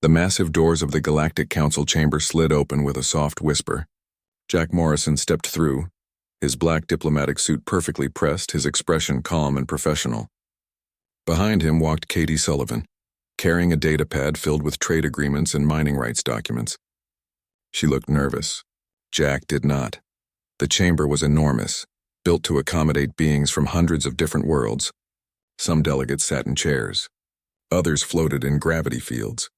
The massive doors of the Galactic Council chamber slid open with a soft whisper. Jack Morrison stepped through, his black diplomatic suit perfectly pressed, his expression calm and professional. Behind him walked Katie Sullivan, carrying a datapad filled with trade agreements and mining rights documents. She looked nervous. Jack did not. The chamber was enormous, built to accommodate beings from hundreds of different worlds. Some delegates sat in chairs. Others floated in gravity fields.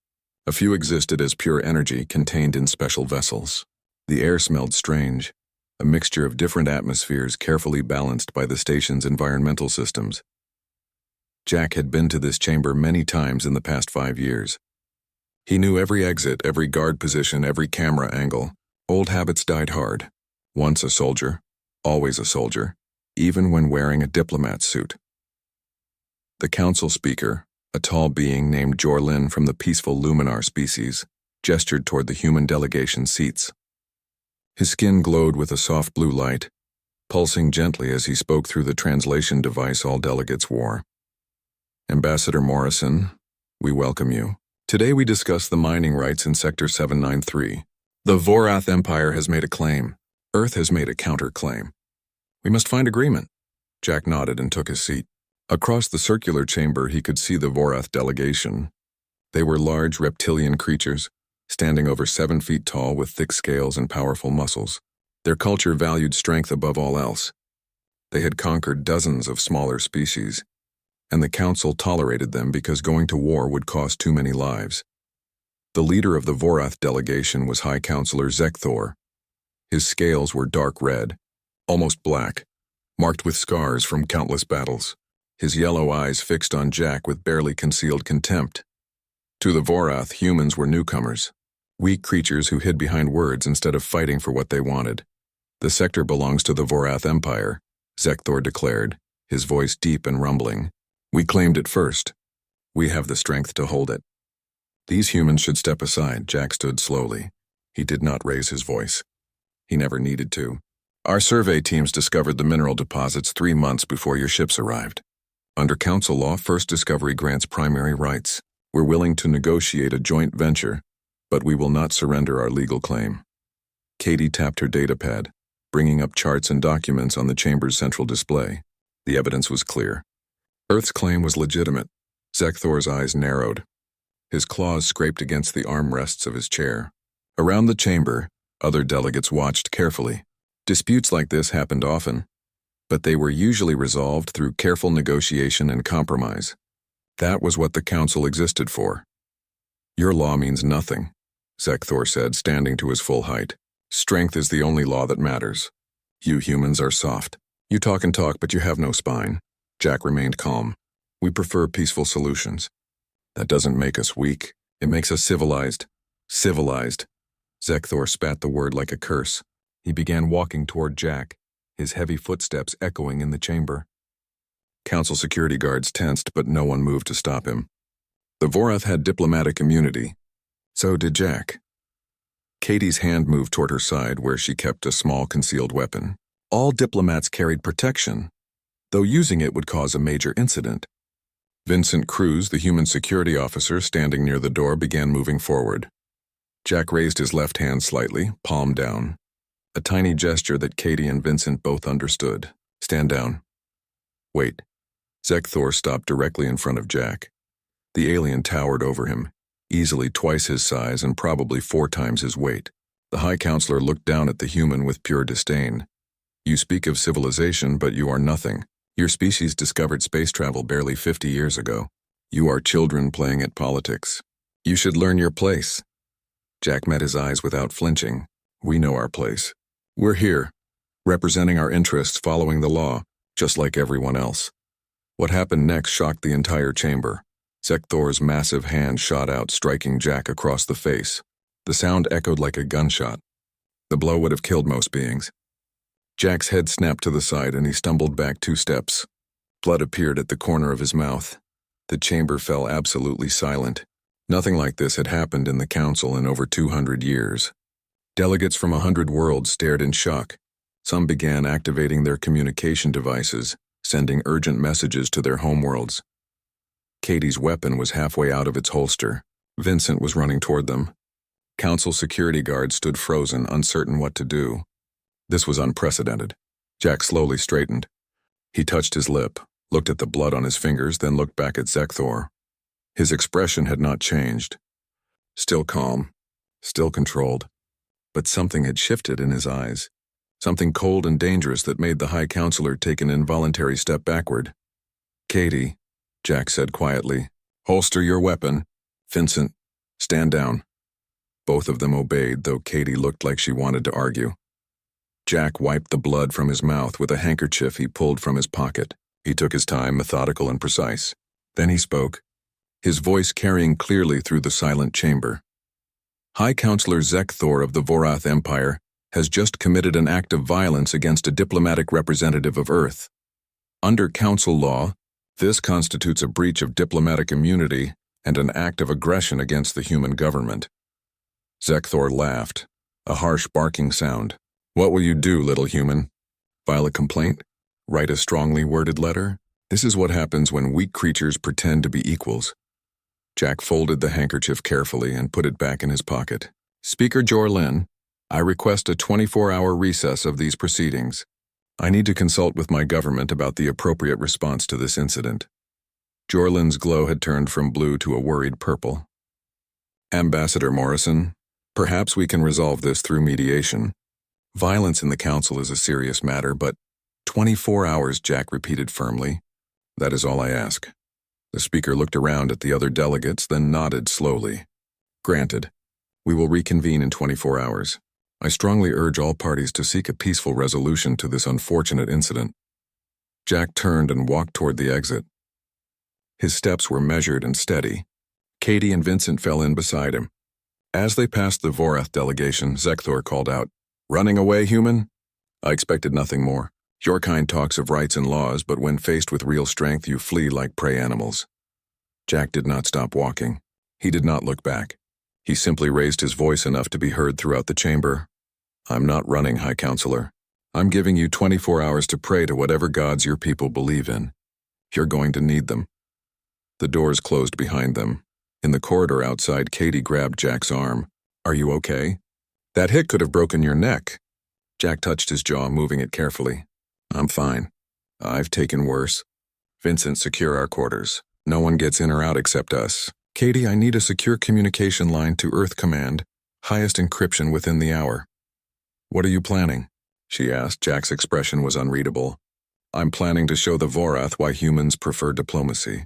A few existed as pure energy contained in special vessels. The air smelled strange, a mixture of different atmospheres carefully balanced by the station's environmental systems. Jack had been to this chamber many times in the past 5 years. He knew every exit, every guard position, every camera angle. Old habits died hard. Once a soldier, always a soldier, even when wearing a diplomat suit. The council speaker, a tall being named Jorlin from the peaceful Luminar species, gestured toward the human delegation seats. His skin glowed with a soft blue light, pulsing gently as he spoke through the translation device all delegates wore. Ambassador Morrison, we welcome you. Today we discuss the mining rights in Sector 793. The Vorath Empire has made a claim. Earth has made a counterclaim. We must find agreement. Jack nodded and took his seat. Across the circular chamber he could see the Vorath delegation. They were large reptilian creatures, standing over 7 feet tall with thick scales and powerful muscles. Their culture valued strength above all else. They had conquered dozens of smaller species, and the council tolerated them because going to war would cost too many lives. The leader of the Vorath delegation was High Counselor Zekthor. His scales were dark red, almost black, marked with scars from countless battles. His yellow eyes fixed on Jack with barely concealed contempt. To the Vorath, humans were newcomers, weak creatures who hid behind words instead of fighting for what they wanted. The sector belongs to the Vorath Empire, Zekthor declared, his voice deep and rumbling. We claimed it first. We have the strength to hold it. These humans should step aside. Jack stood slowly. He did not raise his voice. He never needed to. Our survey teams discovered the mineral deposits 3 months before your ships arrived. Under council law, first discovery grants primary rights. We're willing to negotiate a joint venture, but we will not surrender our legal claim. Katie tapped her datapad, bringing up charts and documents on the chamber's central display. The evidence was clear. Earth's claim was legitimate. Zekthor's eyes narrowed. His claws scraped against the armrests of his chair. Around the chamber, other delegates watched carefully. Disputes like this happened often, but they were usually resolved through careful negotiation and compromise. That was what the council existed for. Your law means nothing, Zekthor said, standing to his full height. Strength is the only law that matters. You humans are soft. You talk and talk, but you have no spine. Jack remained calm. We prefer peaceful solutions. That doesn't make us weak. It makes us civilized. Civilized. Zekthor spat the word like a curse. He began walking toward Jack, his heavy footsteps echoing in the chamber. Council security guards tensed, but no one moved to stop him. The Vorath had diplomatic immunity. So did Jack. Katie's hand moved toward her side where she kept a small concealed weapon. All diplomats carried protection, though using it would cause a major incident. Vincent Cruz, the human security officer standing near the door, began moving forward. Jack raised his left hand slightly, palm down. A tiny gesture that Katie and Vincent both understood. Stand down. Wait. Zekthor stopped directly in front of Jack. The alien towered over him, easily twice his size and probably 4 times his weight. The High Counselor looked down at the human with pure disdain. You speak of civilization, but you are nothing. Your species discovered space travel barely 50 years ago. You are children playing at politics. You should learn your place. Jack met his eyes without flinching. We know our place. We're here, representing our interests following the law, just like everyone else. What happened next shocked the entire chamber. Zekthor's massive hand shot out, striking Jack across the face. The sound echoed like a gunshot. The blow would have killed most beings. Jack's head snapped to the side and he stumbled back 2 steps. Blood appeared at the corner of his mouth. The chamber fell absolutely silent. Nothing like this had happened in the council in over 200 years. Delegates from 100 worlds stared in shock. Some began activating their communication devices, sending urgent messages to their homeworlds. Katie's weapon was halfway out of its holster. Vincent was running toward them. Council security guards stood frozen, uncertain what to do. This was unprecedented. Jack slowly straightened. He touched his lip, looked at the blood on his fingers, then looked back at Zekthor. His expression had not changed. Still calm, still controlled. But something had shifted in his eyes. Something cold and dangerous that made the High Counselor take an involuntary step backward. "Katie," Jack said quietly, "holster your weapon. Vincent, stand down." Both of them obeyed, though Katie looked like she wanted to argue. Jack wiped the blood from his mouth with a handkerchief he pulled from his pocket. He took his time, methodical and precise. Then he spoke, his voice carrying clearly through the silent chamber. "High Counselor Zekthor of the Vorath Empire has just committed an act of violence against a diplomatic representative of Earth. Under Council law, this constitutes a breach of diplomatic immunity and an act of aggression against the human government." Zekthor laughed, a harsh barking sound. "What will you do, little human? File a complaint? Write a strongly worded letter? This is what happens when weak creatures pretend to be equals." Jack folded the handkerchief carefully and put it back in his pocket. "Speaker Jorlin, I request a 24-hour recess of these proceedings. I need to consult with my government about the appropriate response to this incident." Jorlin's glow had turned from blue to a worried purple. "Ambassador Morrison, perhaps we can resolve this through mediation. Violence in the Council is a serious matter, but 24 hours, Jack repeated firmly. "That is all I ask." The speaker looked around at the other delegates, then nodded slowly. "Granted. We will reconvene in 24 hours. I strongly urge all parties to seek a peaceful resolution to this unfortunate incident." Jack turned and walked toward the exit. His steps were measured and steady. Katie and Vincent fell in beside him. As they passed the Vorath delegation, Zekthor called out, "Running away, human? I expected nothing more. Your kind talks of rights and laws, but when faced with real strength, you flee like prey animals." Jack did not stop walking. He did not look back. He simply raised his voice enough to be heard throughout the chamber. "I'm not running, High Counselor. I'm giving you 24 hours to pray to whatever gods your people believe in. You're going to need them." The doors closed behind them. In the corridor outside, Katie grabbed Jack's arm. "Are you okay? That hit could have broken your neck." Jack touched his jaw, moving it carefully. "I'm fine. I've taken worse. Vincent, secure our quarters. No one gets in or out except us. Katie, I need a secure communication line to Earth Command, highest encryption within the hour." "What are you planning?" she asked. Jack's expression was unreadable. "I'm planning to show the Vorath why humans prefer diplomacy.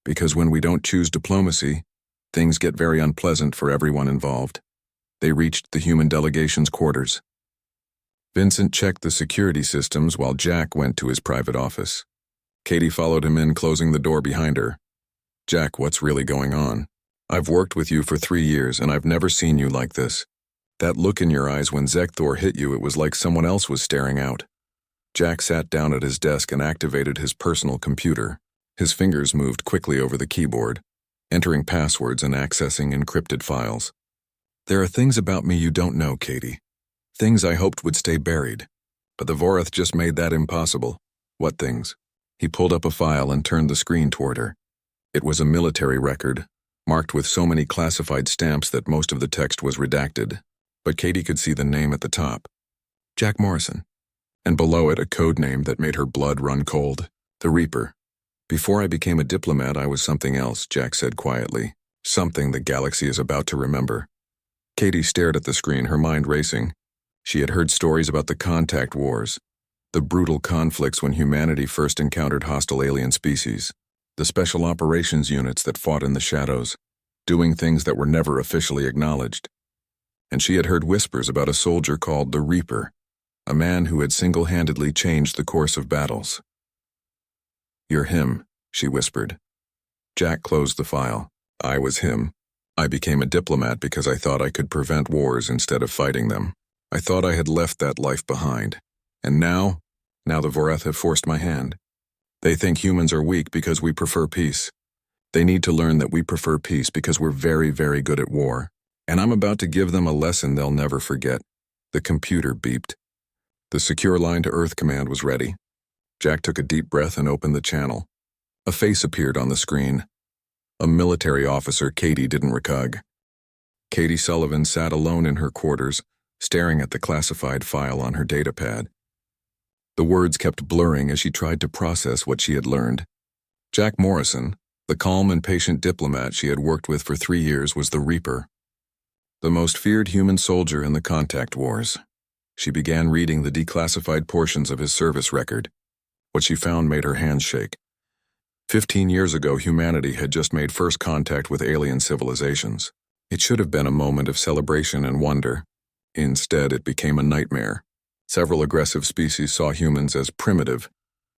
Because when we don't choose diplomacy, things get very unpleasant for everyone involved." They reached the human delegation's quarters. Vincent checked the security systems while Jack went to his private office. Katie followed him in, closing the door behind her. "Jack, what's really going on? I've worked with you for 3 years, and I've never seen you like this. That look in your eyes when Zekthor hit you, it was like someone else was staring out." Jack sat down at his desk and activated his personal computer. His fingers moved quickly over the keyboard, entering passwords and accessing encrypted files. "There are things about me you don't know, Katie. Things I hoped would stay buried. But the Vorath just made that impossible." "What things?" He pulled up a file and turned the screen toward her. It was a military record, marked with so many classified stamps that most of the text was redacted, but Katie could see the name at the top. Jack Morrison. And below it a code name that made her blood run cold. The Reaper. "Before I became a diplomat, I was something else," Jack said quietly. "Something the galaxy is about to remember." Katie stared at the screen, her mind racing. She had heard stories about the contact wars, the brutal conflicts when humanity first encountered hostile alien species, the special operations units that fought in the shadows, doing things that were never officially acknowledged. And she had heard whispers about a soldier called the Reaper, a man who had single-handedly changed the course of battles. "You're him," she whispered. Jack closed the file. "I was him. I became a diplomat because I thought I could prevent wars instead of fighting them. I thought I had left that life behind. And now the Vorath have forced my hand. They think humans are weak because we prefer peace. They need to learn that we prefer peace because we're very, very good at war. And I'm about to give them a lesson they'll never forget." The computer beeped. The secure line to Earth Command was ready. Jack took a deep breath and opened the channel. A face appeared on the screen. a military officer Katie didn't recog. Katie Sullivan sat alone in her quarters, staring at the classified file on her datapad. The words kept blurring as she tried to process what she had learned. Jack Morrison, the calm and patient diplomat she had worked with for 3 years, was the Reaper, the most feared human soldier in the contact wars. She began reading the declassified portions of his service record. What she found made her hands shake. 15 years ago, humanity had just made first contact with alien civilizations. It should have been a moment of celebration and wonder. Instead, it became a nightmare. Several aggressive species saw humans as primitive,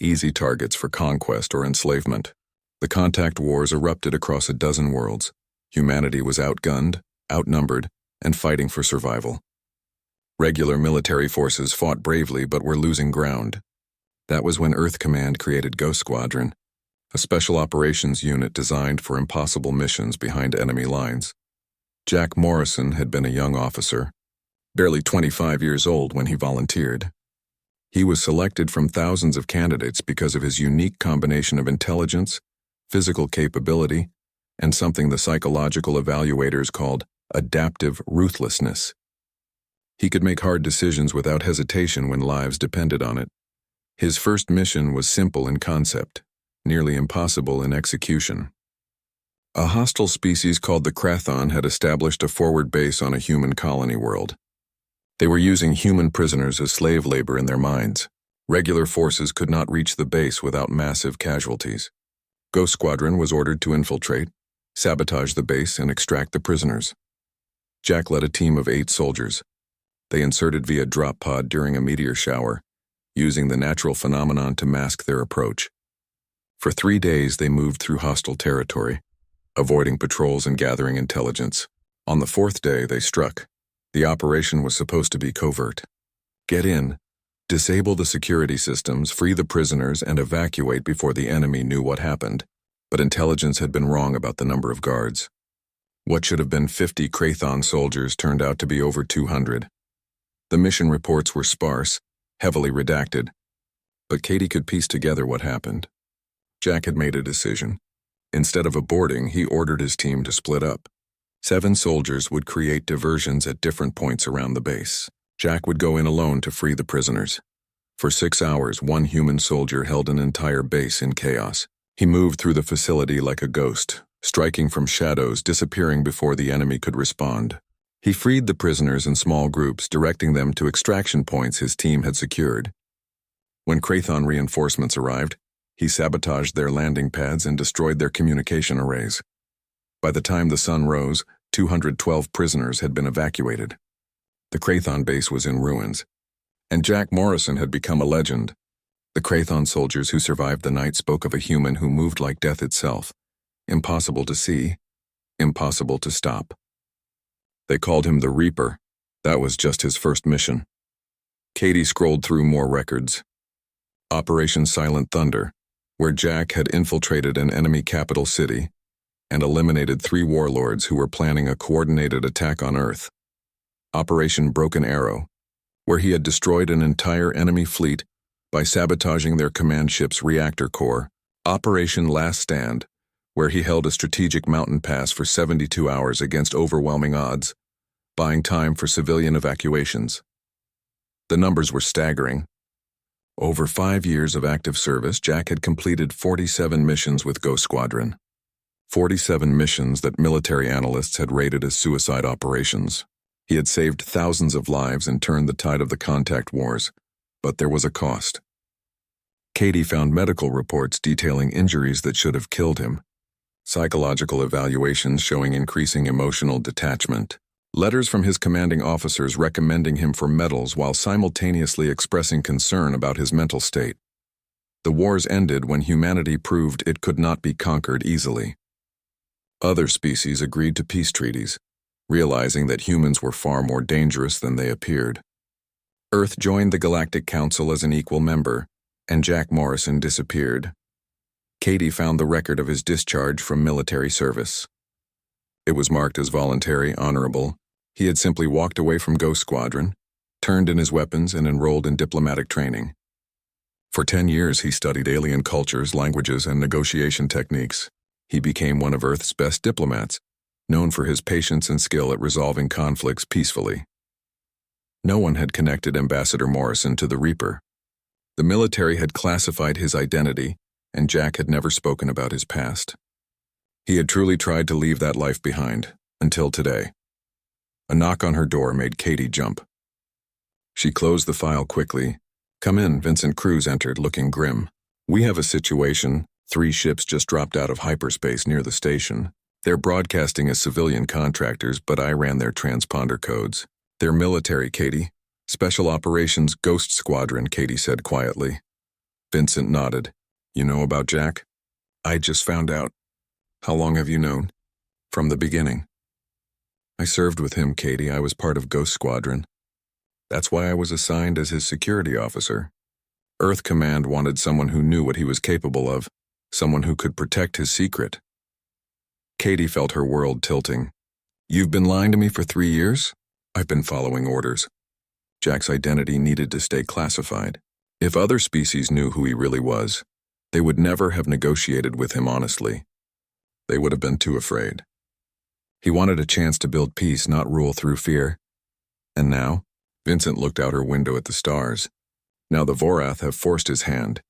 easy targets for conquest or enslavement. The contact wars erupted across a dozen worlds. Humanity was outgunned, outnumbered, and fighting for survival. Regular military forces fought bravely but were losing ground. That was when Earth Command created Ghost Squadron, a special operations unit designed for impossible missions behind enemy lines. Jack Morrison had been a young officer, barely 25 years old when he volunteered. He was selected from thousands of candidates because of his unique combination of intelligence, physical capability, and something the psychological evaluators called adaptive ruthlessness. He could make hard decisions without hesitation when lives depended on it. His first mission was simple in concept, nearly impossible in execution. A hostile species called the Krathon had established a forward base on a human colony world. They were using human prisoners as slave labor in their mines. Regular forces could not reach the base without massive casualties. Ghost Squadron was ordered to infiltrate, sabotage the base, and extract the prisoners. Jack led a team of 8 soldiers. They inserted via drop pod during a meteor shower, using the natural phenomenon to mask their approach. For 3 days, they moved through hostile territory, avoiding patrols and gathering intelligence. On the 4th day, they struck. The operation was supposed to be covert. Get in, disable the security systems, free the prisoners, and evacuate before the enemy knew what happened. But intelligence had been wrong about the number of guards. What should have been 50 Krathon soldiers turned out to be over 200. The mission reports were sparse, heavily redacted, but Katie could piece together what happened. Jack had made a decision. Instead of aborting, he ordered his team to split up. 7 soldiers would create diversions at different points around the base. Jack would go in alone to free the prisoners. For 6 hours, one human soldier held an entire base in chaos. He moved through the facility like a ghost, striking from shadows, disappearing before the enemy could respond. He freed the prisoners in small groups, directing them to extraction points his team had secured. When Krathon reinforcements arrived, he sabotaged their landing pads and destroyed their communication arrays. By the time the sun rose, 212 prisoners had been evacuated. The Krathon base was in ruins, and Jack Morrison had become a legend. The Krathon soldiers who survived the night spoke of a human who moved like death itself, impossible to see, impossible to stop. They called him the Reaper. That was just his first mission. Katie scrolled through more records. Operation Silent Thunder, where Jack had infiltrated an enemy capital city and eliminated 3 warlords who were planning a coordinated attack on Earth. Operation Broken Arrow, where he had destroyed an entire enemy fleet by sabotaging their command ship's reactor core. Operation Last Stand, where he held a strategic mountain pass for 72 hours against overwhelming odds, buying time for civilian evacuations. The numbers were staggering. Over 5 years of active service, Jack had completed 47 missions with Ghost Squadron. 47 missions that military analysts had rated as suicide operations. He had saved thousands of lives and turned the tide of the contact wars, but there was a cost. Katie found medical reports detailing injuries that should have killed him, psychological evaluations showing increasing emotional detachment, letters from his commanding officers recommending him for medals while simultaneously expressing concern about his mental state. The wars ended when humanity proved it could not be conquered easily. Other species agreed to peace treaties, realizing that humans were far more dangerous than they appeared. Earth joined the Galactic Council as an equal member, and Jack Morrison disappeared. Katie found the record of his discharge from military service. It was marked as voluntary, honorable. He had simply walked away from Ghost Squadron, turned in his weapons, and enrolled in diplomatic training. For 10 years, he studied alien cultures, languages, and negotiation techniques. He became one of Earth's best diplomats, known for his patience and skill at resolving conflicts peacefully. No one had connected Ambassador Morrison to the Reaper. The military had classified his identity, and Jack had never spoken about his past. He had truly tried to leave that life behind, until today. A knock on her door made Katie jump. She closed the file quickly. "Come in," Vincent Cruz entered, looking grim. "We have a situation. 3 ships just dropped out of hyperspace near the station. They're broadcasting as civilian contractors, but I ran their transponder codes. They're military, Katie. Special Operations Ghost Squadron," Katie said quietly. Vincent nodded. "You know about Jack?" "I just found out." "How long have you known?" "From the beginning." "I served with him, Katie. I was part of Ghost Squadron. That's why I was assigned as his security officer. Earth Command wanted someone who knew what he was capable of, someone who could protect his secret." Katie felt her world tilting. "You've been lying to me for 3 years?" "I've been following orders." Jack's identity needed to stay classified. If other species knew who he really was, they would never have negotiated with him honestly. They would have been too afraid. He wanted a chance to build peace, not rule through fear. And now, Vincent looked out her window at the stars. Now the Vorath have forced his hand.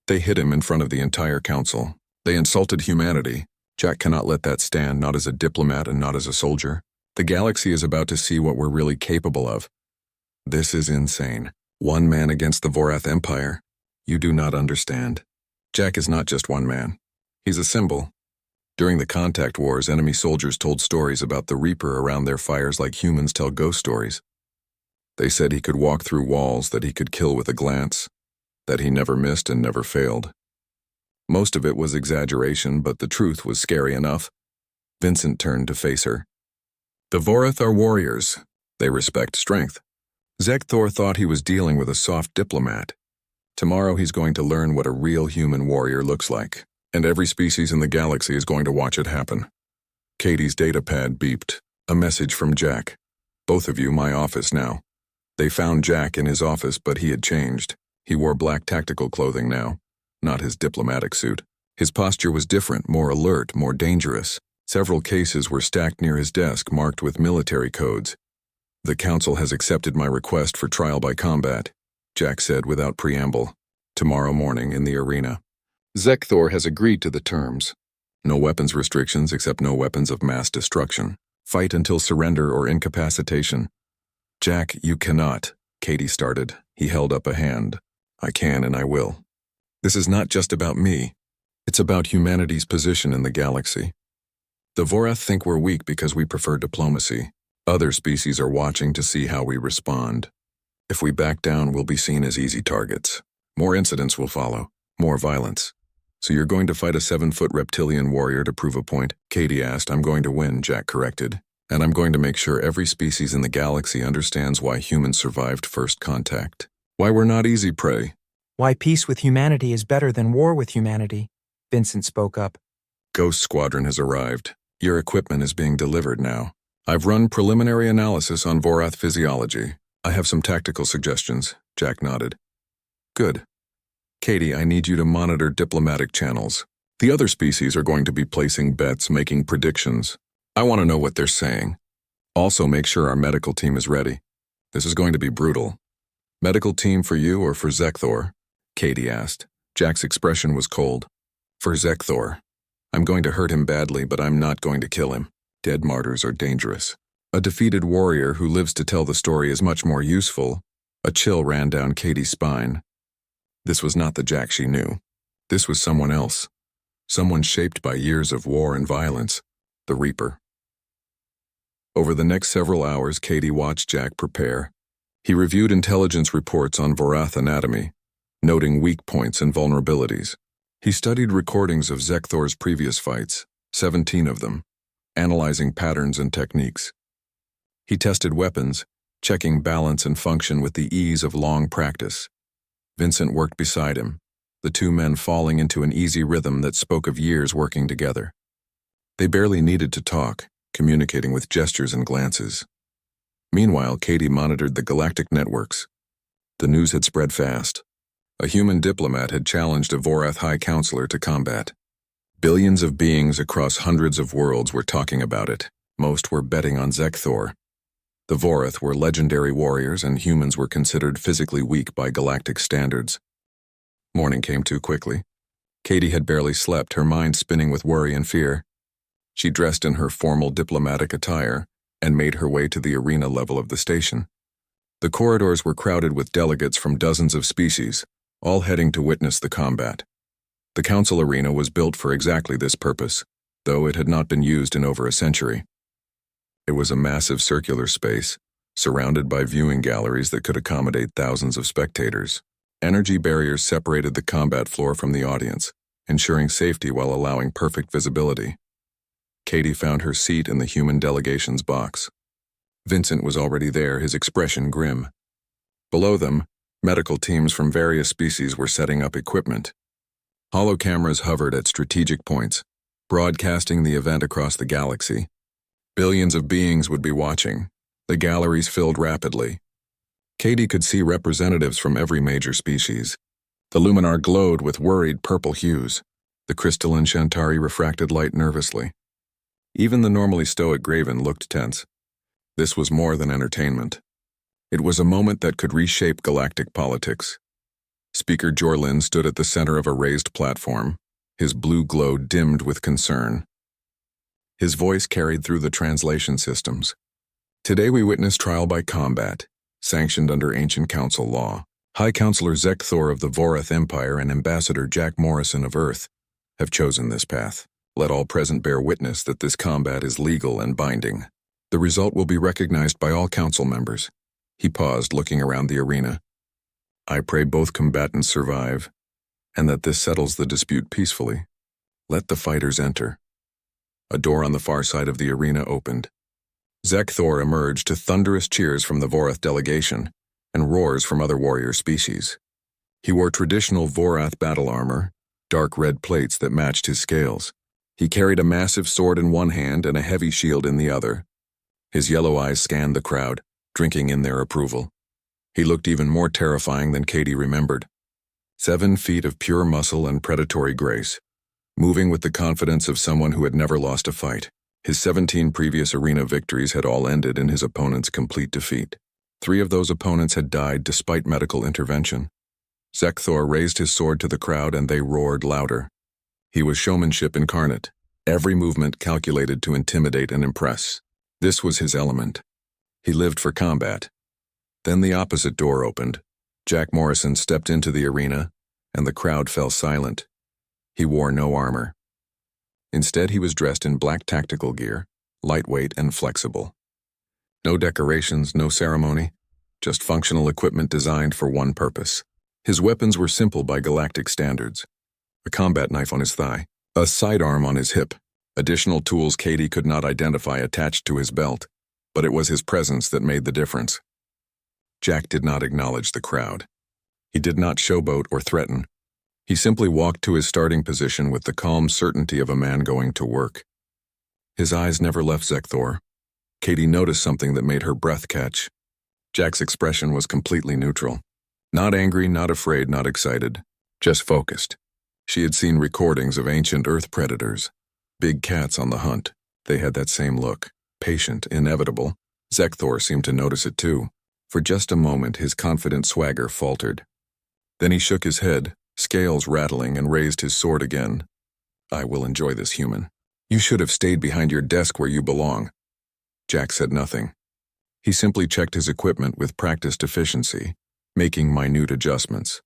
They hit him in front of the entire council. They insulted humanity. Jack cannot let that stand, not as a diplomat and not as a soldier. The galaxy is about to see what we're really capable of. This is insane. One man against the Vorath Empire. You do not understand. Jack is not just one man. He's a symbol. During the contact wars, enemy soldiers told stories about the Reaper around their fires like humans tell ghost stories. They said he could walk through walls, that he could kill with a glance, that he never missed and never failed. Most of it was exaggeration, but the truth was scary enough. Vincent turned to face her. "The Vorath are warriors. They respect strength. Zekthor thought he was dealing with a soft diplomat. Tomorrow he's going to learn what a real human warrior looks like, and every species in the galaxy is going to watch it happen." Katie's datapad beeped. A message from Jack. "Both of you, my office now." They found Jack in his office, but he had changed. He wore black tactical clothing now, not his diplomatic suit. His posture was different, more alert, more dangerous. Several cases were stacked near his desk, marked with military codes. "The Council has accepted my request for trial by combat," Jack said without preamble. "Tomorrow morning in the arena. Zekthor has agreed to the terms. No weapons restrictions except no weapons of mass destruction. Fight until surrender or incapacitation." "Jack, you cannot," Katie started. He held up a hand. "I can and I will. This is not just about me. It's about humanity's position in the galaxy. The Vorath think we're weak because we prefer diplomacy. Other species are watching to see how we respond. If we back down, we'll be seen as easy targets. More incidents will follow, more violence. So you're going to fight a 7-foot reptilian warrior to prove a point?" Katie asked. "I'm going to win," Jack corrected. "And I'm going to make sure every species in the galaxy understands why humans survived first contact. Why we're not easy prey." "Why peace with humanity is better than war with humanity," Vincent spoke up. "Ghost Squadron has arrived. Your equipment is being delivered now. I've run preliminary analysis on Vorath physiology. I have some tactical suggestions," Jack nodded. "Good. Katie, I need you to monitor diplomatic channels. The other species are going to be placing bets, making predictions. I want to know what they're saying. Also, make sure our medical team is ready. This is going to be brutal." "Medical team for you or for Zekthor?" Katie asked. Jack's expression was cold. "For Zekthor. I'm going to hurt him badly, but I'm not going to kill him. Dead martyrs are dangerous. A defeated warrior who lives to tell the story is much more useful." A chill ran down Katie's spine. This was not the Jack she knew. This was someone else. Someone shaped by years of war and violence. The Reaper. Over the next several hours, Katie watched Jack prepare. He reviewed intelligence reports on Vorath anatomy, noting weak points and vulnerabilities. He studied recordings of Zekthor's previous fights, 17 of them, analyzing patterns and techniques. He tested weapons, checking balance and function with the ease of long practice. Vincent worked beside him, the two men falling into an easy rhythm that spoke of years working together. They barely needed to talk, communicating with gestures and glances. Meanwhile, Katie monitored the galactic networks. The news had spread fast. A human diplomat had challenged a Vorath High Counselor to combat. Billions of beings across hundreds of worlds were talking about it. Most were betting on Zekthor. The Vorath were legendary warriors, and humans were considered physically weak by galactic standards. Morning came too quickly. Katie had barely slept, her mind spinning with worry and fear. She dressed in her formal diplomatic attire and made her way to the arena level of the station. The corridors were crowded with delegates from dozens of species, all heading to witness the combat. The council arena was built for exactly this purpose, though it had not been used in over a century. It was a massive circular space, surrounded by viewing galleries that could accommodate thousands of spectators. Energy barriers separated the combat floor from the audience, ensuring safety while allowing perfect visibility. Katie found her seat in the human delegation's box. Vincent was already there, his expression grim. Below them, medical teams from various species were setting up equipment. Holo cameras hovered at strategic points, broadcasting the event across the galaxy. Billions of beings would be watching. The galleries filled rapidly. Katie could see representatives from every major species. The luminar glowed with worried purple hues. The crystalline Shantari refracted light nervously. Even the normally stoic Graven looked tense. This was more than entertainment. It was a moment that could reshape galactic politics. Speaker Jorlin stood at the center of a raised platform, his blue glow dimmed with concern. His voice carried through the translation systems. Today we witness trial by combat, sanctioned under ancient council law. High Counselor Zekthor of the Vorath Empire and Ambassador Jack Morrison of Earth have chosen this path. Let all present bear witness that this combat is legal and binding. The result will be recognized by all council members. He paused, looking around the arena. I pray both combatants survive, and that this settles the dispute peacefully. Let the fighters enter. A door on the far side of the arena opened. Zekthor emerged to thunderous cheers from the Vorath delegation and roars from other warrior species. He wore traditional Vorath battle armor, dark red plates that matched his scales. He carried a massive sword in one hand and a heavy shield in the other. His yellow eyes scanned the crowd, drinking in their approval. He looked even more terrifying than Katie remembered. 7 feet of pure muscle and predatory grace, moving with the confidence of someone who had never lost a fight. His 17 previous arena victories had all ended in his opponent's complete defeat. 3 of those opponents had died despite medical intervention. Zekthor raised his sword to the crowd and they roared louder. He was showmanship incarnate, every movement calculated to intimidate and impress. This was his element. He lived for combat. Then the opposite door opened. Jack Morrison stepped into the arena, and the crowd fell silent. He wore no armor. Instead, he was dressed in black tactical gear, lightweight and flexible. No decorations, no ceremony, just functional equipment designed for one purpose. His weapons were simple by galactic standards. A combat knife on his thigh, a sidearm on his hip, additional tools Katie could not identify attached to his belt, but it was his presence that made the difference. Jack did not acknowledge the crowd. He did not showboat or threaten. He simply walked to his starting position with the calm certainty of a man going to work. His eyes never left Zekthor. Katie noticed something that made her breath catch. Jack's expression was completely neutral. Not angry, not afraid, not excited, just focused. She had seen recordings of ancient Earth predators. Big cats on the hunt. They had that same look. Patient, inevitable. Zekthor seemed to notice it too. For just a moment, his confident swagger faltered. Then he shook his head, scales rattling, and raised his sword again. I will enjoy this, human. You should have stayed behind your desk where you belong. Jack said nothing. He simply checked his equipment with practiced efficiency, making minute adjustments.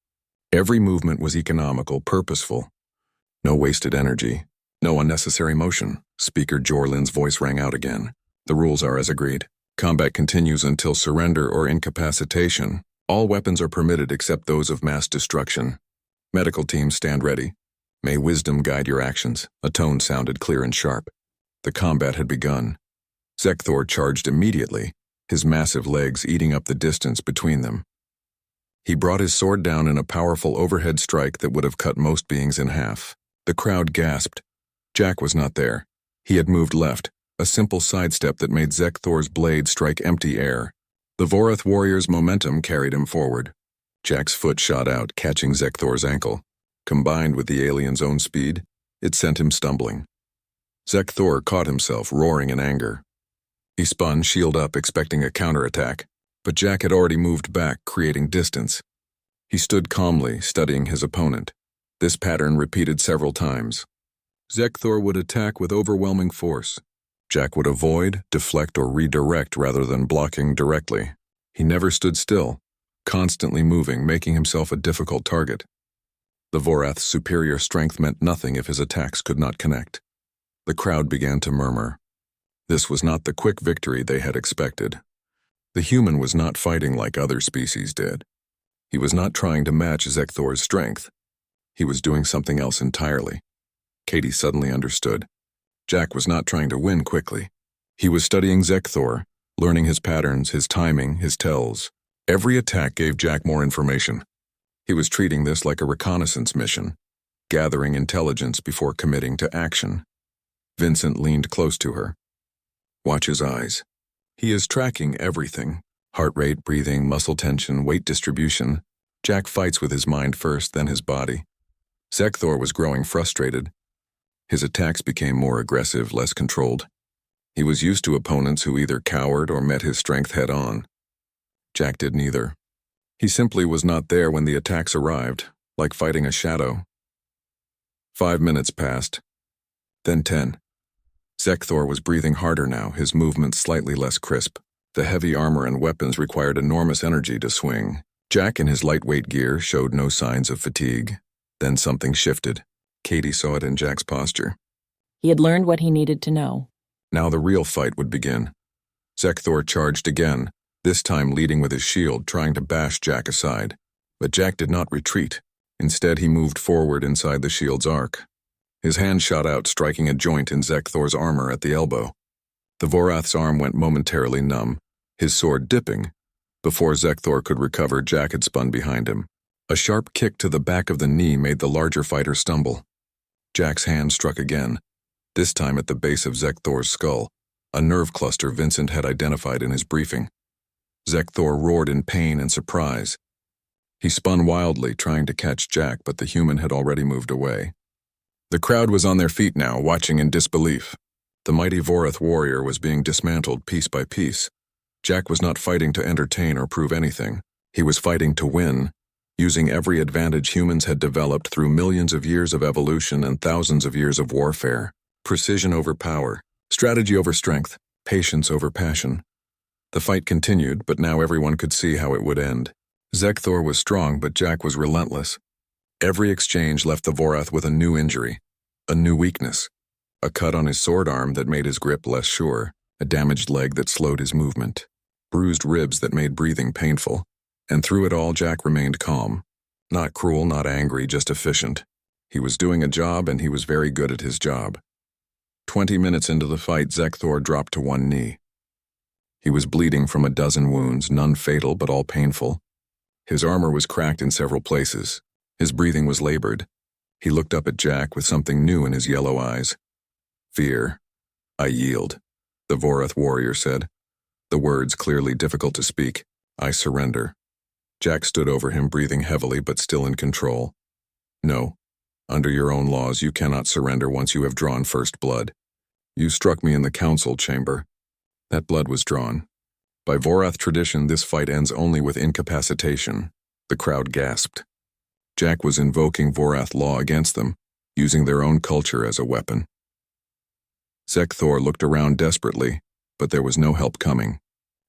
Every movement was economical, purposeful. No wasted energy, no unnecessary motion. Speaker Jorlin's voice rang out again. The rules are as agreed. Combat continues until surrender or incapacitation. All weapons are permitted except those of mass destruction. Medical teams stand ready. May wisdom guide your actions. A tone sounded clear and sharp. The combat had begun. Zekthor charged immediately, his massive legs eating up the distance between them. He brought his sword down in a powerful overhead strike that would have cut most beings in half. The crowd gasped. Jack was not there. He had moved left, a simple sidestep that made Zekthor's blade strike empty air. The Vorath warrior's momentum carried him forward. Jack's foot shot out, catching Zekthor's ankle. Combined with the alien's own speed, It sent him stumbling. Zekthor caught himself, roaring in anger. He spun, shield up, expecting a counterattack, but Jack had already moved back, creating distance. He stood calmly, studying his opponent. This pattern repeated several times. Zekthor would attack with overwhelming force. Jack would avoid, deflect, or redirect rather than blocking directly. He never stood still, constantly moving, making himself a difficult target. The Vorath's superior strength meant nothing if his attacks could not connect. The crowd began to murmur. This was not the quick victory they had expected. The human was not fighting like other species did. He was not trying to match Zekthor's strength. He was doing something else entirely. Katie suddenly understood. Jack was not trying to win quickly. He was studying Zekthor, learning his patterns, his timing, his tells. Every attack gave Jack more information. He was treating this like a reconnaissance mission, gathering intelligence before committing to action. Vincent leaned close to her. Watch his eyes. He is tracking everything. Heart rate, breathing, muscle tension, weight distribution. Jack fights with his mind first, then his body. Zekthor was growing frustrated. His attacks became more aggressive, less controlled. He was used to opponents who either cowered or met his strength head-on. Jack did neither. He simply was not there when the attacks arrived, like fighting a shadow. 5 minutes passed. Then 10. Zekthor was breathing harder now, his movements slightly less crisp. The heavy armor and weapons required enormous energy to swing. Jack in his lightweight gear showed no signs of fatigue. Then something shifted. Katie saw it in Jack's posture. He had learned what he needed to know. Now the real fight would begin. Zekthor charged again, this time leading with his shield, trying to bash Jack aside. But Jack did not retreat. Instead, he moved forward inside the shield's arc. His hand shot out, striking a joint in Zekthor's armor at the elbow. The Vorath's arm went momentarily numb, his sword dipping. Before Zekthor could recover, Jack had spun behind him. A sharp kick to the back of the knee made the larger fighter stumble. Jack's hand struck again, this time at the base of Zekthor's skull, a nerve cluster Vincent had identified in his briefing. Zekthor roared in pain and surprise. He spun wildly, trying to catch Jack, but the human had already moved away. The crowd was on their feet now, watching in disbelief. The mighty Vorath warrior was being dismantled piece by piece. Jack was not fighting to entertain or prove anything. He was fighting to win, using every advantage humans had developed through millions of years of evolution and thousands of years of warfare. Precision over power, strategy over strength, patience over passion. The fight continued, but now everyone could see how it would end. Zekthor was strong, but Jack was relentless. Every exchange left the Vorath with a new injury, a new weakness. A cut on his sword arm that made his grip less sure, a damaged leg that slowed his movement, bruised ribs that made breathing painful. And through it all, Jack remained calm. Not cruel, not angry, just efficient. He was doing a job, and he was very good at his job. 20 minutes into the fight, Zekthor dropped to one knee. He was bleeding from a dozen wounds, none fatal but all painful. His armor was cracked in several places. His breathing was labored. He looked up at Jack with something new in his yellow eyes. Fear. I yield, the Vorath warrior said. The words clearly difficult to speak. I surrender. Jack stood over him, breathing heavily but still in control. No. Under your own laws, you cannot surrender once you have drawn first blood. You struck me in the council chamber. That blood was drawn. By Vorath tradition, this fight ends only with incapacitation. The crowd gasped. Jack was invoking Vorath law against them, using their own culture as a weapon. Zekthor looked around desperately, but there was no help coming.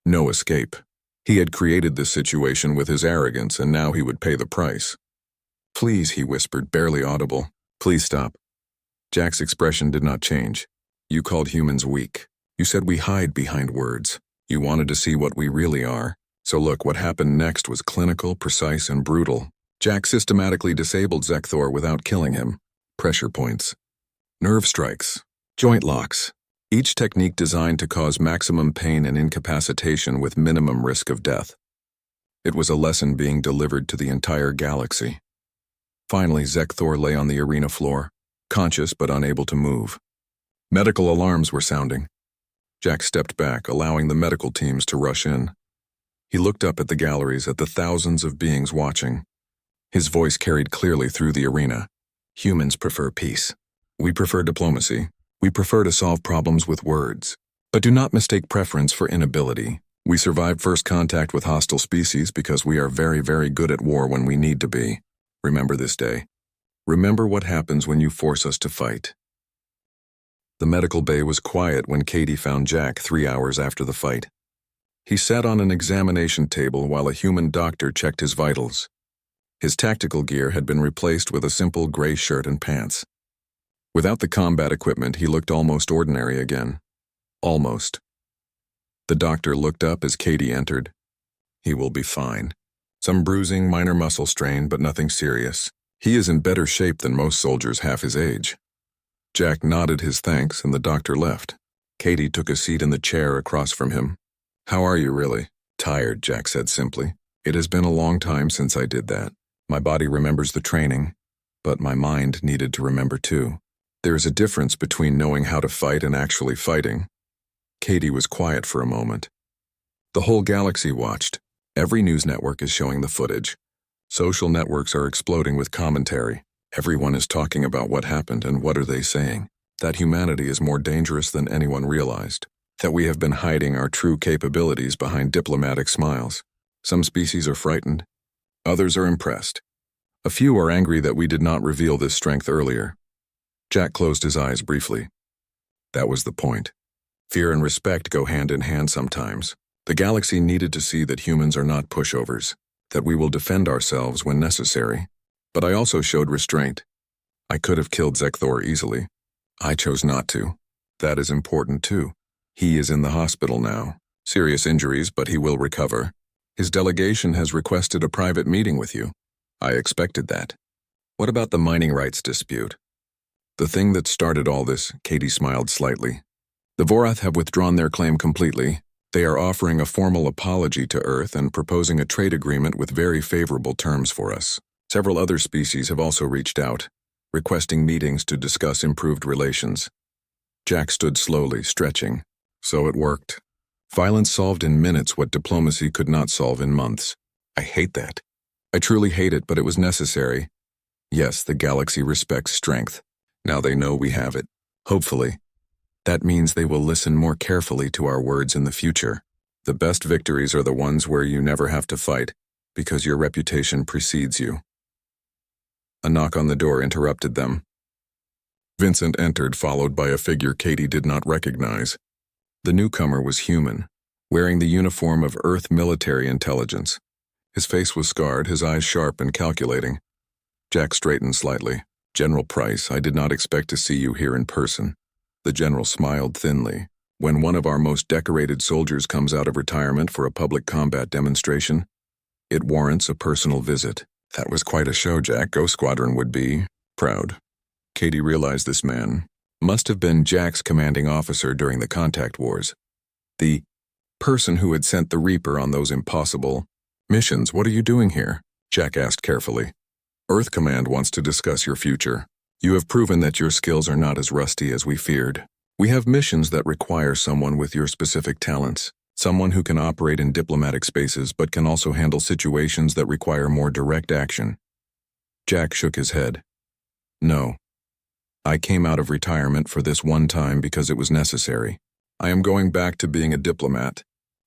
No escape. He had created this situation with his arrogance, and now he would pay the price. Please, he whispered, barely audible. Please stop. Jack's expression did not change. You called humans weak. You said we hide behind words. You wanted to see what we really are. So look, what happened next was clinical, precise, and brutal. Jack systematically disabled Zekthor without killing him. Pressure points. Nerve strikes. Joint locks. Each technique designed to cause maximum pain and incapacitation with minimum risk of death. It was a lesson being delivered to the entire galaxy. Finally, Zekthor lay on the arena floor, conscious but unable to move. Medical alarms were sounding. Jack stepped back, allowing the medical teams to rush in. He looked up at the galleries, at the thousands of beings watching. His voice carried clearly through the arena. Humans prefer peace. We prefer diplomacy. We prefer to solve problems with words. But do not mistake preference for inability. We survive first contact with hostile species because we are very, very good at war when we need to be. Remember this day. Remember what happens when you force us to fight. The medical bay was quiet when Katie found Jack 3 hours after the fight. He sat on an examination table while a human doctor checked his vitals. His tactical gear had been replaced with a simple gray shirt and pants. Without the combat equipment, he looked almost ordinary again. Almost. The doctor looked up as Katie entered. He will be fine. Some bruising, minor muscle strain, but nothing serious. He is in better shape than most soldiers half his age. Jack nodded his thanks and the doctor left. Katie took a seat in the chair across from him. How are you really? Tired, Jack said simply. It has been a long time since I did that. My body remembers the training, but my mind needed to remember too. There is a difference between knowing how to fight and actually fighting. Katie was quiet for a moment. The whole galaxy watched. Every news network is showing the footage. Social networks are exploding with commentary. Everyone is talking about what happened and what are they saying. That humanity is more dangerous than anyone realized. That we have been hiding our true capabilities behind diplomatic smiles. Some species are frightened. Others are impressed. A few are angry that we did not reveal this strength earlier. Jack closed his eyes briefly. That was the point. Fear and respect go hand in hand sometimes. The galaxy needed to see that humans are not pushovers, that we will defend ourselves when necessary. But I also showed restraint. I could have killed Zekthor easily. I chose not to. That is important too. He is in the hospital now. Serious injuries, but he will recover. His delegation has requested a private meeting with you. I expected that. What about the mining rights dispute? The thing that started all this, Katie smiled slightly. The Vorath have withdrawn their claim completely. They are offering a formal apology to Earth and proposing a trade agreement with very favorable terms for us. Several other species have also reached out, requesting meetings to discuss improved relations. Jack stood slowly, stretching. So it worked. Violence solved in minutes what diplomacy could not solve in months. I hate that. I truly hate it, but it was necessary. Yes, the galaxy respects strength. Now they know we have it. Hopefully. That means they will listen more carefully to our words in the future. The best victories are the ones where you never have to fight, because your reputation precedes you. A knock on the door interrupted them. Vincent entered, followed by a figure Katie did not recognize. The newcomer was human, wearing the uniform of Earth military intelligence. His face was scarred, his eyes sharp and calculating. Jack straightened slightly. General Price, I did not expect to see you here in person. The general smiled thinly. When one of our most decorated soldiers comes out of retirement for a public combat demonstration, it warrants a personal visit. That was quite a show, Jack. Ghost Squadron would be proud. Katie realized this man must have been Jack's commanding officer during the contact wars. The person who had sent the Reaper on those impossible missions. What are you doing here? Jack asked carefully. Earth Command wants to discuss your future. You have proven that your skills are not as rusty as we feared. We have missions that require someone with your specific talents, someone who can operate in diplomatic spaces but can also handle situations that require more direct action. Jack shook his head. No. I came out of retirement for this one time because it was necessary. I am going back to being a diplomat.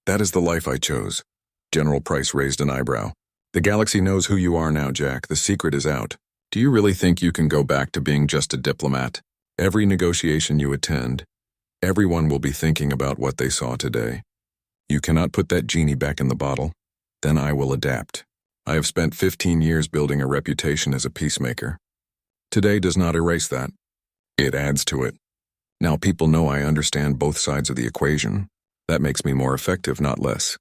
That is the life I chose. General Price raised an eyebrow. The galaxy knows who you are now, Jack. The secret is out. Do you really think you can go back to being just a diplomat? Every negotiation you attend, everyone will be thinking about what they saw today. You cannot put that genie back in the bottle. Then I will adapt. I have spent 15 years building a reputation as a peacemaker. Today does not erase that. It adds to it. Now people know I understand both sides of the equation. That makes me more effective, not less.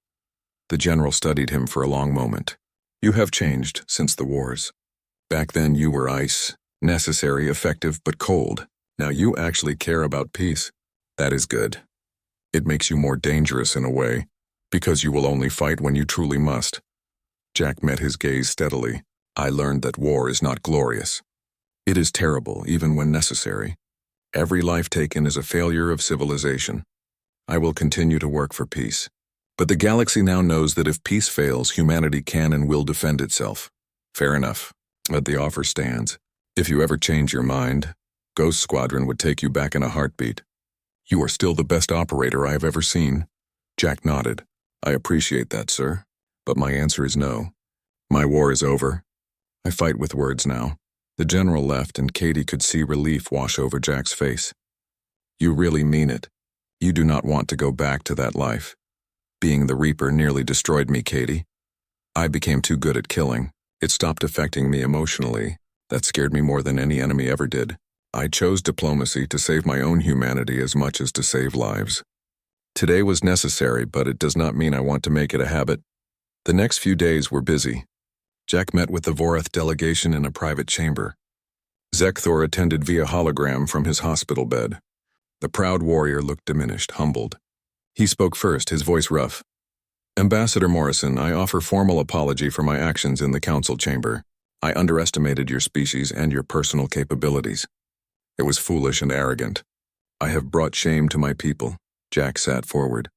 The general studied him for a long moment. You have changed since the wars. Back then you were ice, necessary, effective, but cold. Now you actually care about peace. That is good. It makes you more dangerous in a way, because you will only fight when you truly must. Jack met his gaze steadily. I learned that war is not glorious. It is terrible, even when necessary. Every life taken is a failure of civilization. I will continue to work for peace. But the galaxy now knows that if peace fails, humanity can and will defend itself. Fair enough. But the offer stands. If you ever change your mind, Ghost Squadron would take you back in a heartbeat. You are still the best operator I have ever seen. Jack nodded. I appreciate that, sir. But my answer is no. My war is over. I fight with words now. The general left and Katie could see relief wash over Jack's face. You really mean it. You do not want to go back to that life. Being the Reaper nearly destroyed me, Katie. I became too good at killing. It stopped affecting me emotionally. That scared me more than any enemy ever did. I chose diplomacy to save my own humanity as much as to save lives. Today was necessary, but it does not mean I want to make it a habit. The next few days were busy. Jack met with the Vorath delegation in a private chamber. Zekthor attended via hologram from his hospital bed. The proud warrior looked diminished, humbled. He spoke first, his voice rough. Ambassador Morrison, I offer formal apology for my actions in the council chamber. I underestimated your species and your personal capabilities. It was foolish and arrogant. I have brought shame to my people. Jack sat forward.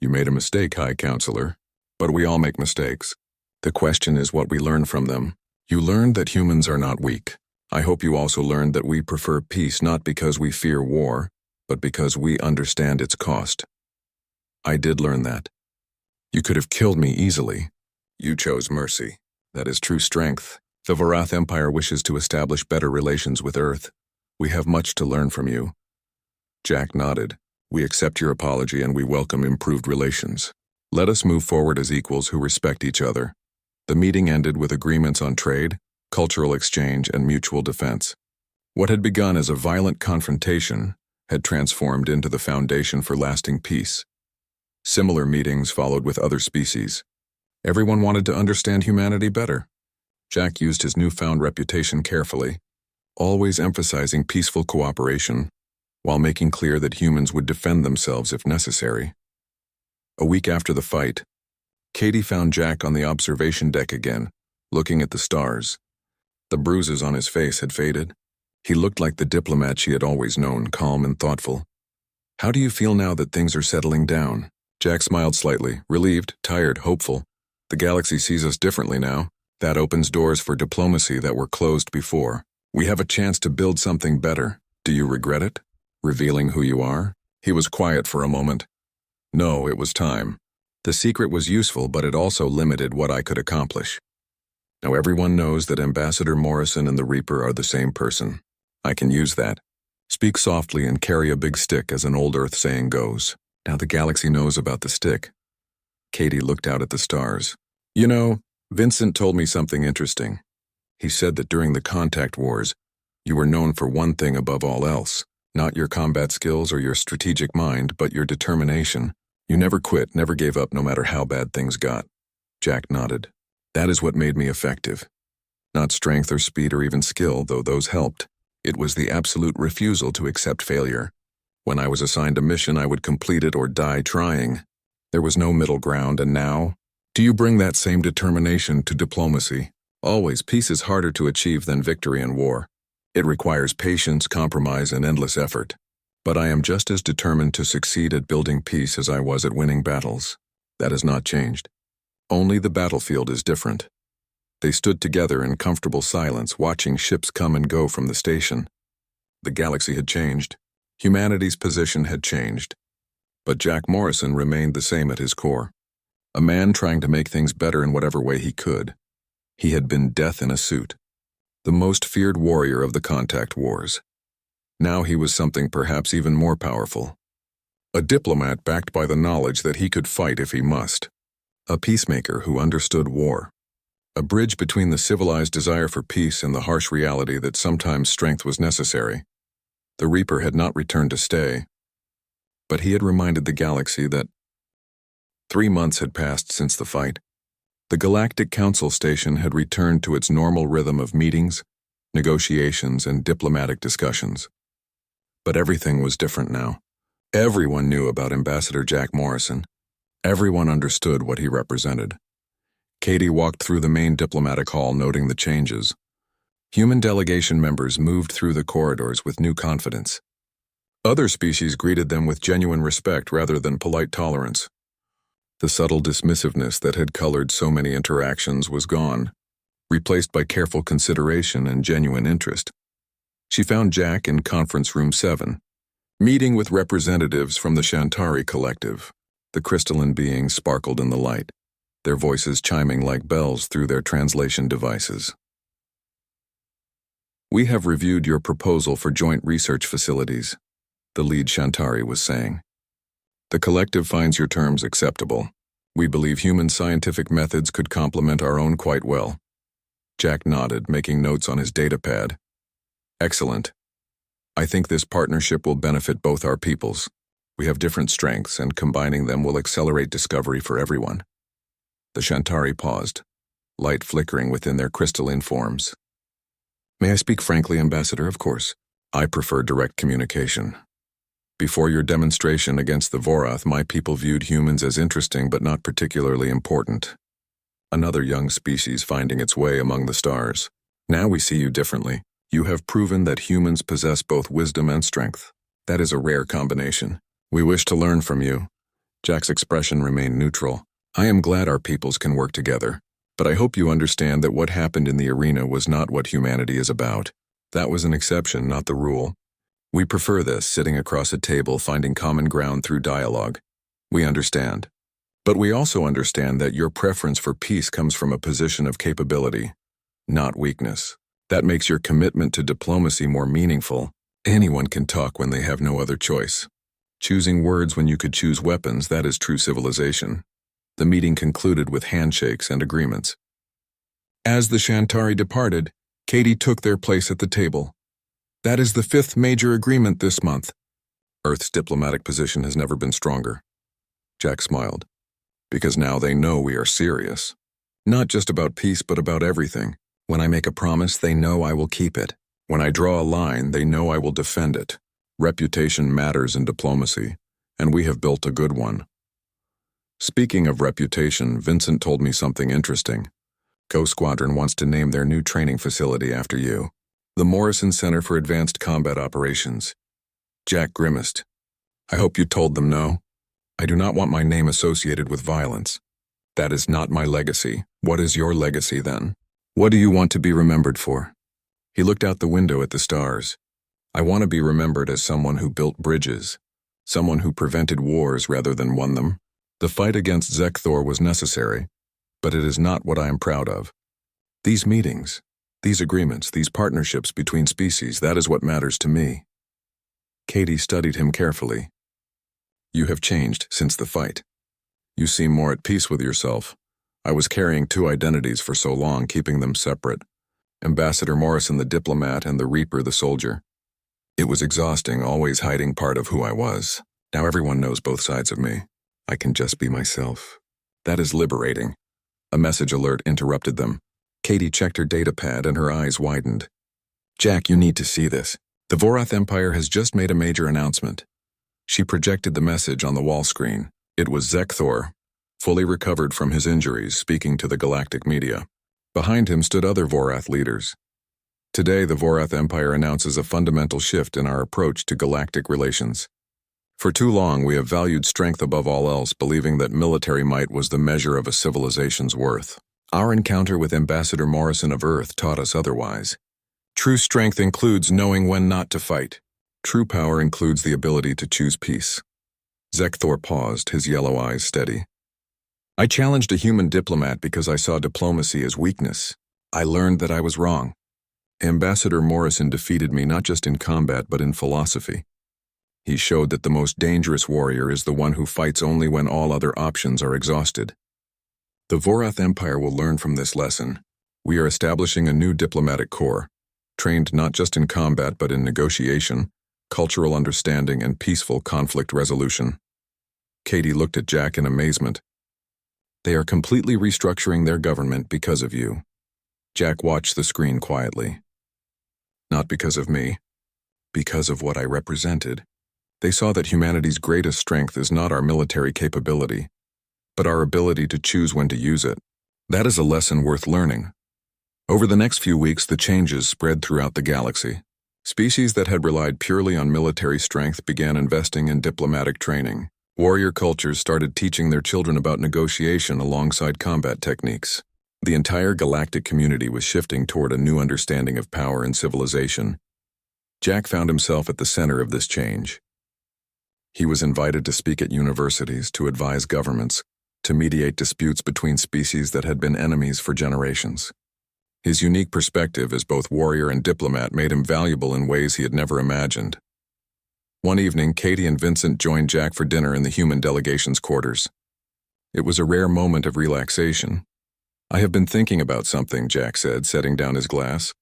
You made a mistake, High Counselor. But we all make mistakes. The question is what we learn from them. You learned that humans are not weak. I hope you also learned that we prefer peace not because we fear war, but because we understand its cost. I did learn that. You could have killed me easily. You chose mercy. That is true strength. The Vorath Empire wishes to establish better relations with Earth. We have much to learn from you. Jack nodded. We accept your apology and we welcome improved relations. Let us move forward as equals who respect each other. The meeting ended with agreements on trade, cultural exchange, and mutual defense. What had begun as a violent confrontation had transformed into the foundation for lasting peace. Similar meetings followed with other species. Everyone wanted to understand humanity better. Jack used his newfound reputation carefully, always emphasizing peaceful cooperation, while making clear that humans would defend themselves if necessary. A week after the fight, Katie found Jack on the observation deck again, looking at the stars. The bruises on his face had faded. He looked like the diplomat she had always known, calm and thoughtful. How do you feel now that things are settling down? Jack smiled slightly, relieved, tired, hopeful. The galaxy sees us differently now. That opens doors for diplomacy that were closed before. We have a chance to build something better. Do you regret it? Revealing who you are? He was quiet for a moment. No, it was time. The secret was useful, but it also limited what I could accomplish. Now everyone knows that Ambassador Morrison and the Reaper are the same person. I can use that. Speak softly and carry a big stick, as an old Earth saying goes. Now the galaxy knows about the stick. Katie looked out at the stars. You know, Vincent told me something interesting. He said that during the contact wars, you were known for one thing above all else. Not your combat skills or your strategic mind, but your determination. You never quit, never gave up, no matter how bad things got. Jack nodded. That is what made me effective. Not strength or speed or even skill, though those helped. It was the absolute refusal to accept failure. When I was assigned a mission, I would complete it or die trying. There was no middle ground, and now? Do you bring that same determination to diplomacy? Always, peace is harder to achieve than victory in war. It requires patience, compromise, and endless effort. But I am just as determined to succeed at building peace as I was at winning battles. That has not changed. Only the battlefield is different. They stood together in comfortable silence, watching ships come and go from the station. The galaxy had changed. Humanity's position had changed. But Jack Morrison remained the same at his core. A man trying to make things better in whatever way he could. He had been death in a suit. The most feared warrior of the contact wars. Now he was something perhaps even more powerful. A diplomat backed by the knowledge that he could fight if he must. A peacemaker who understood war. A bridge between the civilized desire for peace and the harsh reality that sometimes strength was necessary. The Reaper had not returned to stay, but he had reminded the galaxy that 3 months had passed since the fight. The Galactic Council Station had returned to its normal rhythm of meetings, negotiations, and diplomatic discussions. But everything was different now. Everyone knew about Ambassador Jack Morrison. Everyone understood what he represented. Katie walked through the main diplomatic hall, noting the changes. Human delegation members moved through the corridors with new confidence. Other species greeted them with genuine respect rather than polite tolerance. The subtle dismissiveness that had colored so many interactions was gone, replaced by careful consideration and genuine interest. She found Jack in conference room 7, meeting with representatives from the Shantari Collective. The crystalline beings sparkled in the light, their voices chiming like bells through their translation devices. "We have reviewed your proposal for joint research facilities," the lead Shantari was saying. "The collective finds your terms acceptable. We believe human scientific methods could complement our own quite well." Jack nodded, making notes on his datapad. "Excellent. I think this partnership will benefit both our peoples. We have different strengths, and combining them will accelerate discovery for everyone." The Shantari paused, light flickering within their crystalline forms. "May I speak frankly, Ambassador? Of course. I prefer direct communication. Before your demonstration against the Vorath, my people viewed humans as interesting but not particularly important. Another young species finding its way among the stars. Now we see you differently. You have proven that humans possess both wisdom and strength. That is a rare combination. We wish to learn from you." Jack's expression remained neutral. "I am glad our peoples can work together, but I hope you understand that what happened in the arena was not what humanity is about. That was an exception, not the rule. We prefer this, sitting across a table, finding common ground through dialogue. We understand. But we also understand that your preference for peace comes from a position of capability, not weakness. That makes your commitment to diplomacy more meaningful. Anyone can talk when they have no other choice. Choosing words when you could choose weapons, that is true civilization." The meeting concluded with handshakes and agreements. As the Shantari departed, Katie took their place at the table. "That is the 5th major agreement this month." Earth's diplomatic position has never been stronger. Jack smiled. "Because now they know we are serious. Not just about peace, but about everything. When I make a promise, they know I will keep it. When I draw a line, they know I will defend it. Reputation matters in diplomacy, and we have built a good one." Speaking of reputation, Vincent told me something interesting. Ghost Squadron wants to name their new training facility after you. The Morrison Center for Advanced Combat Operations. Jack grimaced. "I hope you told them no. I do not want my name associated with violence. That is not my legacy. What is your legacy then? What do you want to be remembered for?" He looked out the window at the stars. "I want to be remembered as someone who built bridges, someone who prevented wars rather than won them. The fight against Zekthor was necessary, but it is not what I am proud of. These meetings, these agreements, these partnerships between species, that is what matters to me." Katie studied him carefully. "You have changed since the fight. You seem more at peace with yourself. I was carrying 2 identities for so long, keeping them separate. Ambassador Morrison the diplomat and the Reaper the soldier. It was exhausting, always hiding part of who I was. Now everyone knows both sides of me. I can just be myself. That is liberating." A message alert interrupted them. Katie checked her datapad and her eyes widened. "Jack, you need to see this. The Vorath Empire has just made a major announcement." She projected the message on the wall screen. It was Zekthor, fully recovered from his injuries, speaking to the Galactic media. Behind him stood other Vorath leaders. "Today, the Vorath Empire announces a fundamental shift in our approach to galactic relations. For too long, we have valued strength above all else, believing that military might was the measure of a civilization's worth. Our encounter with Ambassador Morrison of Earth taught us otherwise. True strength includes knowing when not to fight. True power includes the ability to choose peace." Zekthor paused, his yellow eyes steady. "I challenged a human diplomat because I saw diplomacy as weakness. I learned that I was wrong. Ambassador Morrison defeated me not just in combat but in philosophy. He showed that the most dangerous warrior is the one who fights only when all other options are exhausted. The Vorath Empire will learn from this lesson. We are establishing a new diplomatic corps, trained not just in combat but in negotiation, cultural understanding, and peaceful conflict resolution." Katie looked at Jack in amazement. "They are completely restructuring their government because of you." Jack watched the screen quietly. "Not because of me, because of what I represented. They saw that humanity's greatest strength is not our military capability, but our ability to choose when to use it. That is a lesson worth learning." Over the next few weeks, the changes spread throughout the galaxy. Species that had relied purely on military strength began investing in diplomatic training. Warrior cultures started teaching their children about negotiation alongside combat techniques. The entire galactic community was shifting toward a new understanding of power and civilization. Jack found himself at the center of this change. He was invited to speak at universities, to advise governments, to mediate disputes between species that had been enemies for generations. His unique perspective as both warrior and diplomat made him valuable in ways he had never imagined. One evening, Katie and Vincent joined Jack for dinner in the human delegation's quarters. It was a rare moment of relaxation. "I have been thinking about something," Jack said, setting down his glass.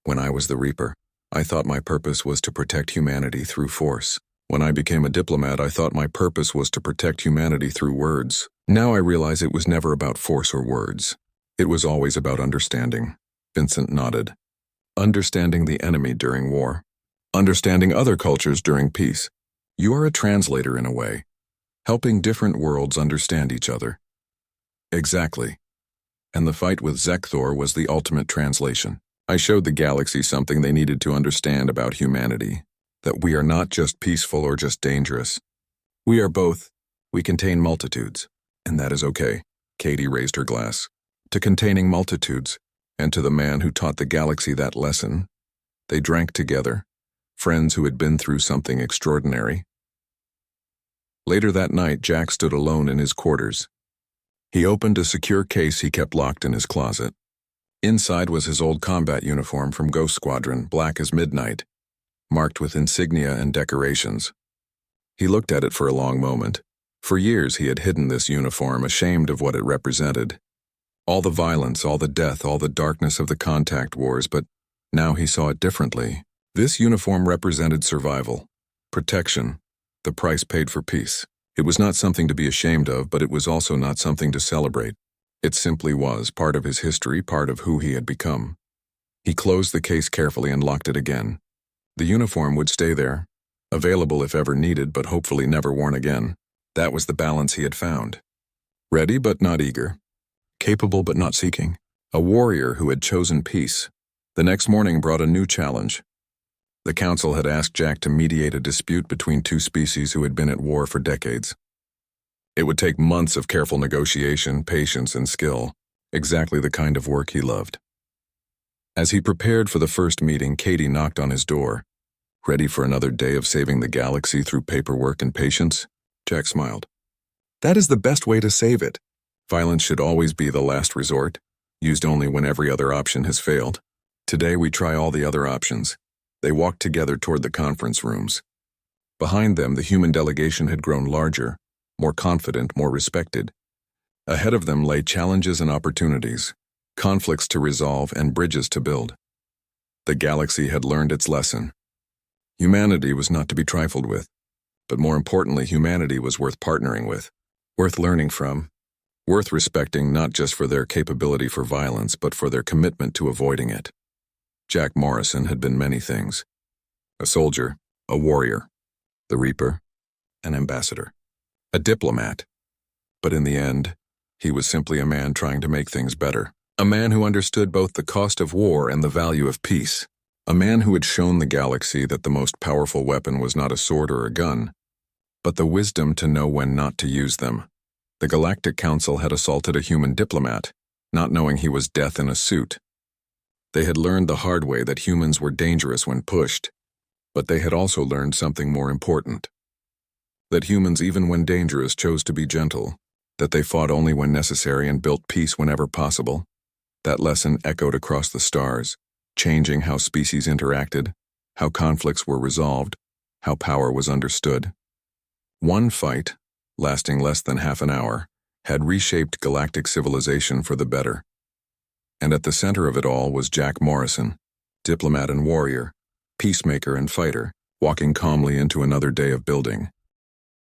"When I was the Reaper, I thought my purpose was to protect humanity through force. When I became a diplomat, I thought my purpose was to protect humanity through words. Now I realize it was never about force or words. It was always about understanding." Vincent nodded. "Understanding the enemy during war. Understanding other cultures during peace. You are a translator in a way, helping different worlds understand each other." "Exactly. And the fight with Zekthor was the ultimate translation. I showed the galaxy something they needed to understand about humanity, that we are not just peaceful or just dangerous. We are both. We contain multitudes, and that is okay." Katie raised her glass. "To containing multitudes, and to the man who taught the galaxy that lesson." They drank together, friends who had been through something extraordinary. Later that night, Jack stood alone in his quarters. He opened a secure case he kept locked in his closet. Inside was his old combat uniform from Ghost Squadron, black as midnight, marked with insignia and decorations. He looked at it for a long moment. For years he had hidden this uniform, ashamed of what it represented. All the violence, all the death, all the darkness of the contact wars, but now he saw it differently. This uniform represented survival, protection, the price paid for peace. It was not something to be ashamed of, but it was also not something to celebrate. It simply was part of his history, part of who he had become. He closed the case carefully and locked it again. The uniform would stay there, available if ever needed, but hopefully never worn again. That was the balance he had found. Ready but not eager. Capable but not seeking. A warrior who had chosen peace. The next morning brought a new challenge. The council had asked Jack to mediate a dispute between two species who had been at war for decades. It would take months of careful negotiation, patience, and skill, exactly the kind of work he loved. As he prepared for the first meeting, Katie knocked on his door. "Ready for another day of saving the galaxy through paperwork and patience?" Jack smiled. "That is the best way to save it. Violence should always be the last resort, used only when every other option has failed. Today we try all the other options." They walked together toward the conference rooms. Behind them, the human delegation had grown larger, more confident, more respected. Ahead of them lay challenges and opportunities, conflicts to resolve and bridges to build. The galaxy had learned its lesson. Humanity was not to be trifled with, but more importantly, humanity was worth partnering with, worth learning from, worth respecting not just for their capability for violence, but for their commitment to avoiding it. Jack Morrison had been many things. A soldier, a warrior, the Reaper, an ambassador, a diplomat. But in the end, he was simply a man trying to make things better. A man who understood both the cost of war and the value of peace. A man who had shown the galaxy that the most powerful weapon was not a sword or a gun, but the wisdom to know when not to use them. The Galactic Council had assaulted a human diplomat, not knowing he was death in a suit. They had learned the hard way that humans were dangerous when pushed, but they had also learned something more important. That humans, even when dangerous, chose to be gentle, that they fought only when necessary and built peace whenever possible. That lesson echoed across the stars, changing how species interacted, how conflicts were resolved, how power was understood. One fight, lasting less than half an hour, had reshaped galactic civilization for the better. And at the center of it all was Jack Morrison, diplomat and warrior, peacemaker and fighter, walking calmly into another day of building.